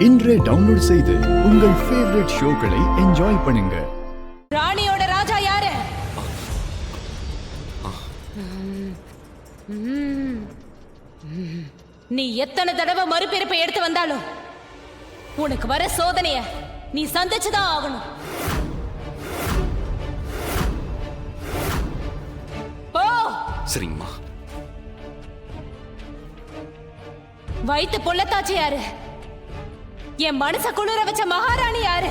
இன்றே டவுன்லோட் செய்து உங்கள் ஃபேவரட் ஷோக்களை என்ஜாய் பண்ணுங்க. ராணியோட ராஜா யாரு? நீ எத்தனை தடவை மறுபிறப்பை எடுத்து வந்தாலும் உனக்கு வர சோதனைய நீ சந்திச்சுதான் ஆகணும். போ. சரிங்கம்மா. வயித்து பொள்ளத்தாச்சு யாரு? என் மனச குளிர வச்ச மகாராணி யாரு?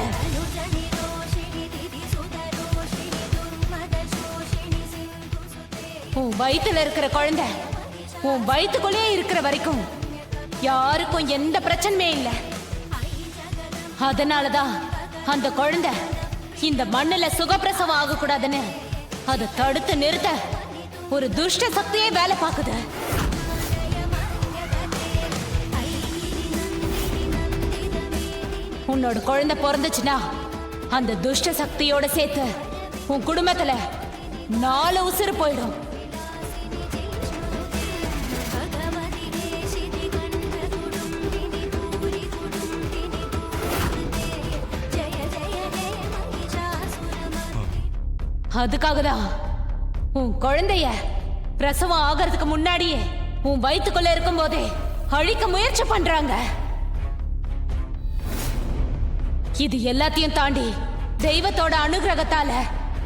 உன் வயித்துல இருக்கிற குழந்தை உன் வயிற்றுக்குள்ளேயே இருக்கிற வரைக்கும் யாருக்கும் எந்த பிரச்சனையும் இல்லை. அதனாலதான் அந்த குழந்தை இந்த மண்ணுல சுகப்பிரசவம் ஆகக்கூடாதுன்னு அதை தடுத்து நிறுத்த ஒரு துஷ்ட சக்தியே வேலை பார்க்குது. உன்னோட குழந்தை பிறந்துச்சுன்னா அந்த துஷ்ட சக்தியோட சேர்த்து உன் குடும்பத்துல 4 உசுறு போயிடும். அதுக்காகதான் உன் குழந்தைய பிரசவம் ஆகிறதுக்கு முன்னாடியே உன் வயிற்றுக்குள்ள இருக்கும் போதே அழிக்க முயற்சி பண்றாங்க. இது எல்லாத்தையும் தாண்டி தெய்வத்தோட அனுகிரகத்தால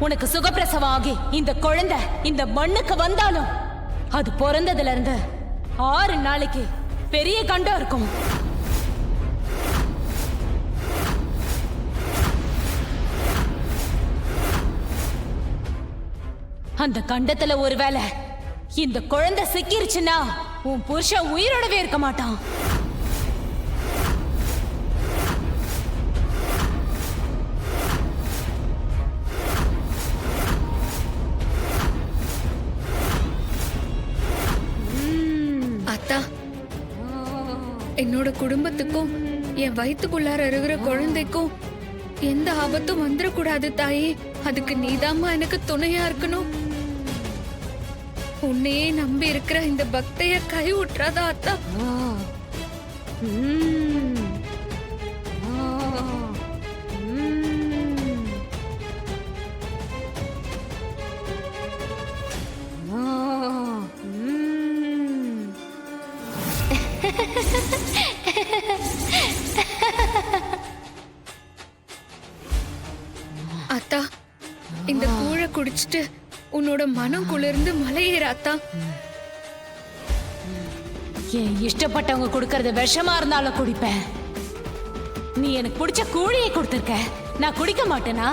உனக்கு சுகப்பிரசவம் ஆகி இந்த குழந்தை இந்த மண்ணுக்கு வந்தாலும் அது பிறந்ததுல இருந்து 6 நாளைக்கு பெரிய கண்டம் இருக்கும். அந்த கண்டத்துல ஒருவேளை இந்த குழந்தை சிக்கிருச்சுன்னா உன் புருஷன் உயிரோடவே இருக்க மாட்டான். அத்தா, என்னோட குடும்பத்துக்கும் என் வயிற்றுக்குள்ளார இருக்கிற குழந்தைக்கும் எந்த ஆபத்தும் வந்துடக்கூடாது தாயே. அதுக்கு நீதாம்மா எனக்கு துணையா இருக்கணும். உன்னையே நம்பி இருக்கிற இந்த பக்தைய கை விட்டுறாதா அத்தா. அத்தா, இந்த கூழை குடிச்சிட்டு உன்னோட மனம் குளிர்ந்து மலையேறாத்தா. என் இஷ்டப்பட்டவங்க கொடுக்கறது விஷமா இருந்தாலும் குடிப்பேன். நீ எனக்கு பிடிச்ச கூழையை கொடுத்திருக்க, நான் குடிக்க மாட்டேனா?